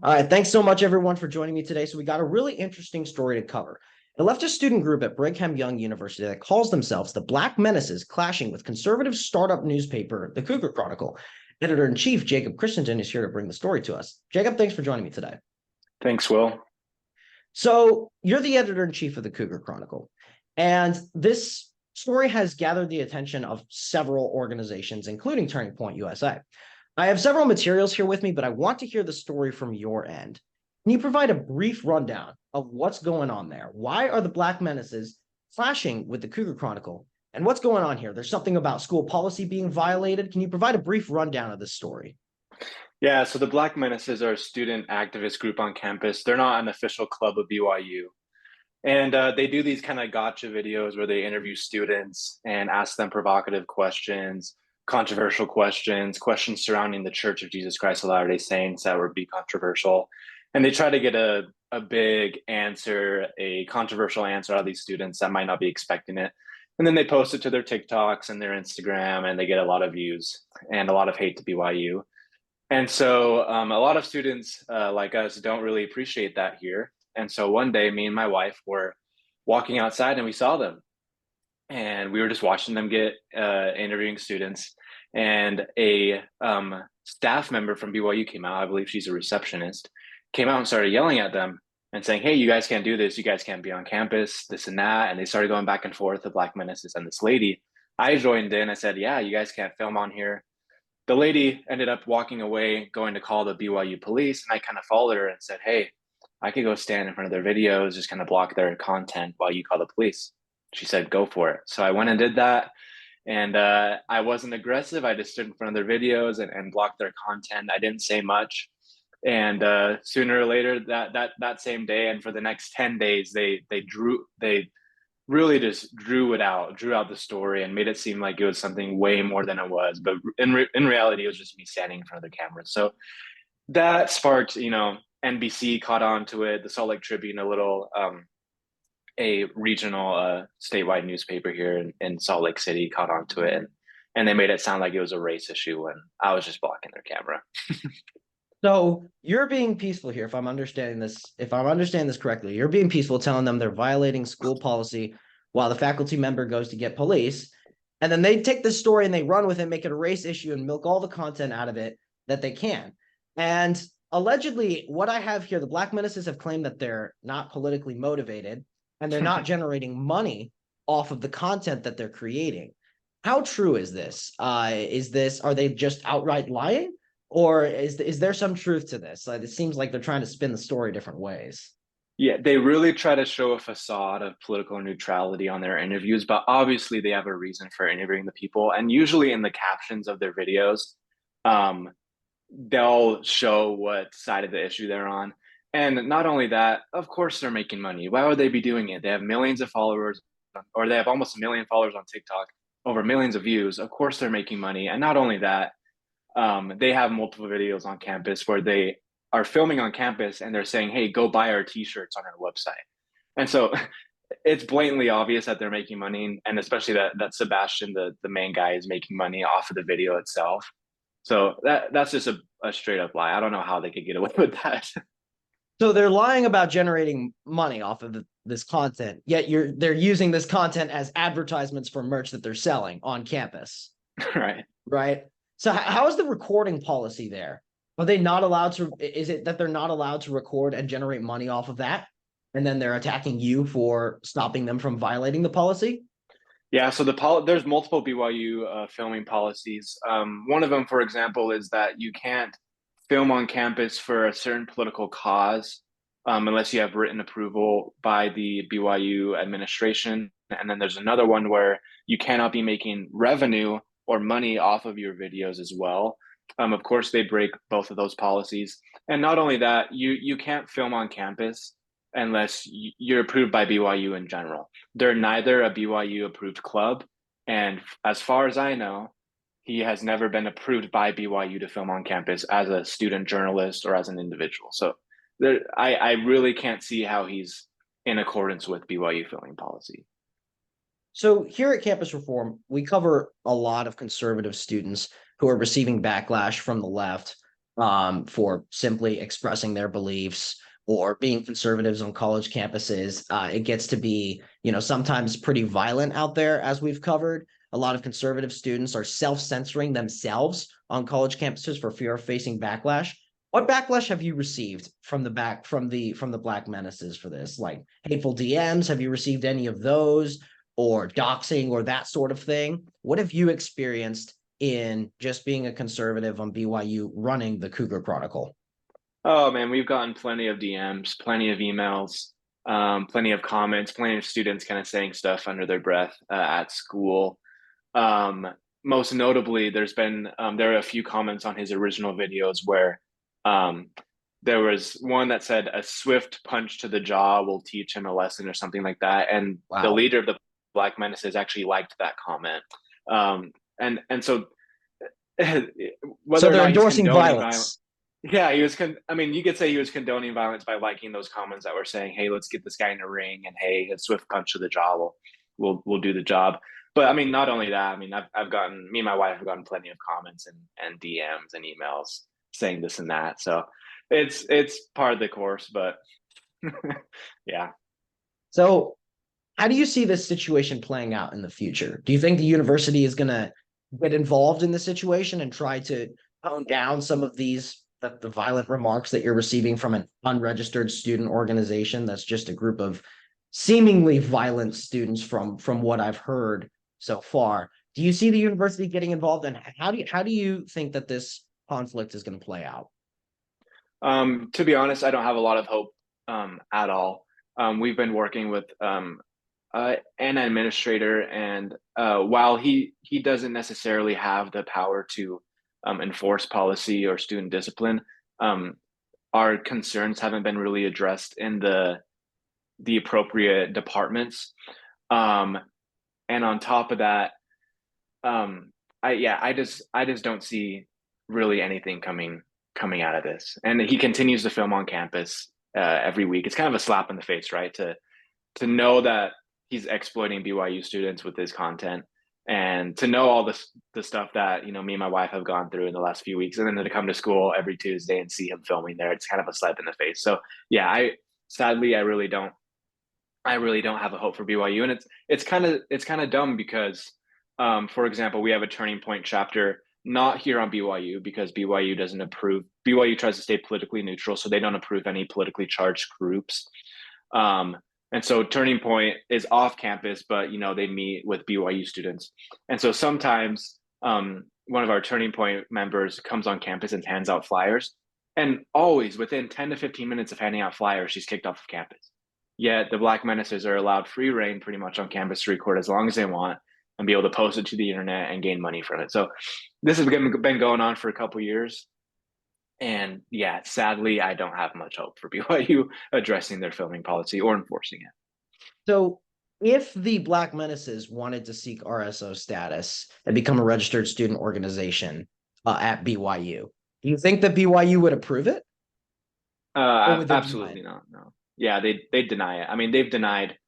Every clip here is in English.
All right, thanks so much everyone for joining me today. So we got a really interesting story to cover. A leftist student group at Brigham Young University that calls themselves the Black Menaces clashing with conservative startup newspaper, the Cougar Chronicle. Editor-in-chief Jacob Christensen is here to bring the story to us. Jacob, thanks for joining me today. Thanks, Will. So you're the editor-in-chief of the Cougar Chronicle, and this story has gathered the attention of several organizations, including Turning Point USA. I have several materials here with me, but I want to hear the story from your end. Can you provide a brief rundown of what's going on there? Why are the Black Menaces clashing with the Cougar Chronicle? And what's going on here? There's something about school policy being violated. Can you provide a brief rundown of this story? Yeah, so the Black Menaces are a student activist group on campus. They're not an official club of BYU. And they do these kind of gotcha videos where they interview students and ask them provocative questions, controversial questions, questions surrounding the Church of Jesus Christ of Latter-day Saints that would be controversial. And they try to get a big answer, a controversial answer out of these students that might not be expecting it. And then they post it to their TikToks and their Instagram, and they get a lot of views and a lot of hate to BYU. And so a lot of students like us don't really appreciate that here. And so one day, me and my wife were walking outside and we saw them. And we were just watching them get interviewing students. And a staff member from BYU came out, I believe she's a receptionist, came out and started yelling at them and saying, hey, you guys can't do this. You guys can't be on campus, this and that. And they started going back and forth, the Black Menaces and this lady. I joined in. I said, yeah, you guys can't film on here. The lady ended up walking away, going to call the BYU police. And I kind of followed her and said, hey, I could go stand in front of their videos, just kind of block their content while you call the police. She said, go for it. So I went and did that. And I wasn't aggressive. I just stood in front of their videos and blocked their content. I didn't say much. And sooner or later that same day, and for the next 10 days, they really just drew out the story and made it seem like it was something way more than it was. But in reality, it was just me standing in front of the camera. So that sparked, NBC caught on to it, the Salt Lake Tribune, a regional statewide newspaper here in Salt Lake City, caught on to it. And they made it sound like it was a race issue when I was just blocking their camera. So you're being peaceful here, if I'm understanding this correctly. You're being peaceful, telling them they're violating school policy while the faculty member goes to get police. And then they take this story and they run with it, make it a race issue, and milk all the content out of it that they can. And allegedly, what I have here, the Black Menaces have claimed that they're not politically motivated and they're not generating money off of the content that they're creating. How true is this? Are they just outright lying? Or is there some truth to this? It seems like they're trying to spin the story different ways. Yeah, they really try to show a facade of political neutrality on their interviews, but obviously they have a reason for interviewing the people. And usually in the captions of their videos, they'll show what side of the issue they're on. And not only that, of course they're making money. Why would they be doing it? They have millions of followers, or they have almost 1 million followers on TikTok, over millions of views. Of course they're making money. And not only that, they have multiple videos on campus where they are filming on campus and they're saying, hey, go buy our t-shirts on our website. And so it's blatantly obvious that they're making money, and especially that Sebastian, the main guy, is making money off of the video itself. So that's just a straight up lie. I don't know how they could get away with that. So they're lying about generating money off of this content, yet they're using this content as advertisements for merch that they're selling on campus. Right. Right. So how is the recording policy there? Are they not allowed to? Is it that they're not allowed to record and generate money off of that? And then they're attacking you for stopping them from violating the policy? Yeah, so there's multiple BYU filming policies. One of them, for example, is that you can't film on campus for a certain political cause unless you have written approval by the BYU administration. And then there's another one where you cannot be making revenue or money off of your videos as well. Of course, they break both of those policies. And not only that, you can't film on campus unless you're approved by BYU in general. They're neither a BYU approved club. And as far as I know, he has never been approved by BYU to film on campus as a student journalist or as an individual. So I really can't see how he's in accordance with BYU filming policy. So here at Campus Reform, we cover a lot of conservative students who are receiving backlash from the left for simply expressing their beliefs or being conservatives on college campuses. It gets to be, sometimes pretty violent out there, as we've covered. A lot of conservative students are self-censoring themselves on college campuses for fear of facing backlash. What backlash have you received from the Black Menaces for this? Like hateful DMs? Have you received any of those, or doxing or that sort of thing? What have you experienced in just being a conservative on BYU running the Cougar Chronicle? Oh man, we've gotten plenty of DMs, plenty of emails, plenty of comments, plenty of students kind of saying stuff under their breath at school. Um, Most notably, there are a few comments on his original videos where um, there was one that said a swift punch to the jaw will teach him a lesson or something like that, and the Wow. leader of the Black Menaces actually liked that comment. And so So whether or they're not he's endorsing condoning violence, violence. yeah, I mean, you could say he was condoning violence by liking those comments that were saying, "Hey, let's get this guy in a ring," and "Hey, a swift punch to the jaw will do the job." But I mean, not only that. I mean, I've gotten me and my wife have gotten plenty of comments and DMs and emails saying this and that. So it's part of the course, but yeah. So how do you see this situation playing out in the future? Do you think the university is going to get involved in the situation and try to tone down some of the violent remarks that you're receiving from an unregistered student organization that's just a group of seemingly violent students from what I've heard so far? Do you see the university getting involved, and how do you think that this conflict is going to play out? To be honest, I don't have a lot of hope at all. We've been working with an administrator, and while he doesn't necessarily have the power to enforce policy or student discipline, um, our concerns haven't been really addressed in the appropriate departments. Um, and on top of that, I just don't see really anything coming out of this. And he continues to film on campus every week. It's kind of a slap in the face, right? To know that he's exploiting BYU students with his content, and to know all the stuff that me and my wife have gone through in the last few weeks, and then to come to school every Tuesday and see him filming there, it's kind of a slap in the face. So yeah, I really don't have a hope for BYU, and it's kind of dumb because, for example, we have a Turning Point chapter not here on BYU because BYU doesn't approve. BYU tries to stay politically neutral, so they don't approve any politically charged groups. Um, and so Turning Point is off campus, but they meet with BYU students, and so sometimes one of our Turning Point members comes on campus and hands out flyers, and always within 10 to 15 minutes of handing out flyers, she's kicked off of campus. Yet the Black Menaces are allowed free reign pretty much on campus to record as long as they want and be able to post it to the internet and gain money from it. So this has been going on for a couple years. And yeah, sadly, I don't have much hope for BYU addressing their filming policy or enforcing it. So, if the Black Menaces wanted to seek RSO status and become a registered student organization at BYU, do you think that BYU would approve it, or would they deny Absolutely it? not. No. Yeah, they deny it. I mean, they denied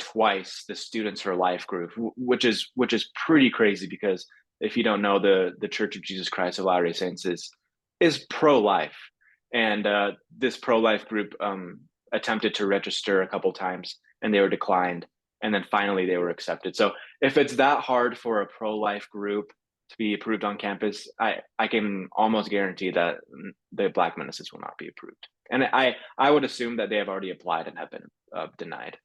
twice the Students for Life group, which is pretty crazy because if you don't know, the Church of Jesus Christ of Latter-day Saints is pro-life, and this pro-life group attempted to register a couple times and they were declined, and then finally they were accepted. So if it's that hard for a pro-life group to be approved on campus, I can almost guarantee that the Black Menaces will not be approved. And I would assume that they have already applied and have been denied.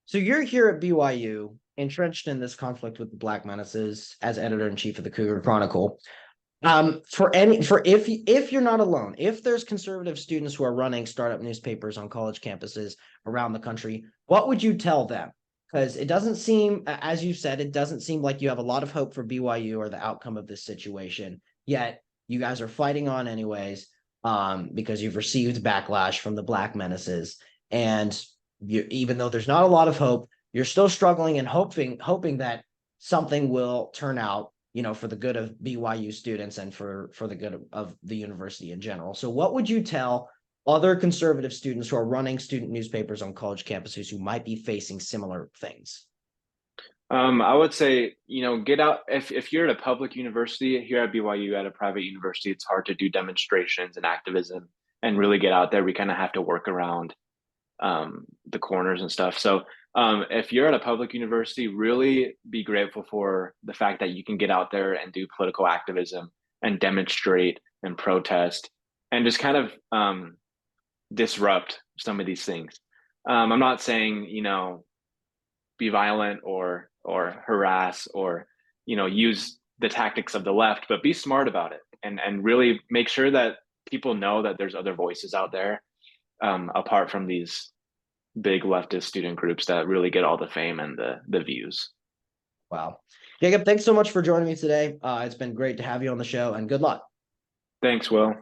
So you're here at BYU, entrenched in this conflict with the Black Menaces as editor in chief of the Cougar Chronicle. For if you're not alone, if there's conservative students who are running startup newspapers on college campuses around the country, what would you tell them? Because it doesn't seem, as you said, it doesn't seem like you have a lot of hope for BYU or the outcome of this situation. Yet you guys are fighting on anyways, because you've received backlash from the Black Menaces, and even though there's not a lot of hope, you're still struggling and hoping that something will turn out, for the good of BYU students and for the good of the university in general. So what would you tell other conservative students who are running student newspapers on college campuses who might be facing similar things? I would say, get out if you're at a public university here at BYU, at a private university, it's hard to do demonstrations and activism and really get out there. We kind of have to work around the corners and stuff. So if you're at a public university, really be grateful for the fact that you can get out there and do political activism and demonstrate and protest and just kind of disrupt some of these things. I'm not saying, be violent or harass or use the tactics of the left, but be smart about it and really make sure that people know that there's other voices out there apart from these big leftist student groups that really get all the fame and the views. Wow. Jacob, thanks so much for joining me today. It's been great to have you on the show, and good luck. Thanks, Will.